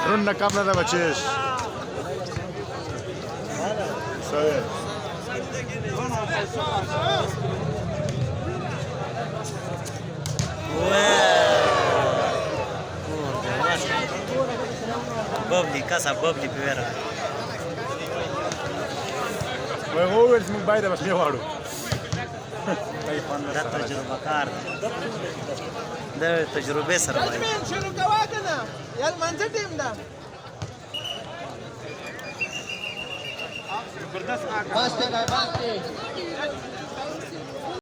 Runda kamera da bacisz. Sobie. Bobli, casa Bobli primera. هو اللي اسمه بايده بس 100 دا تجربه کار ده تجربه سره وایي شنو کوا کنه یار منځ ټیم دا Baste, baste.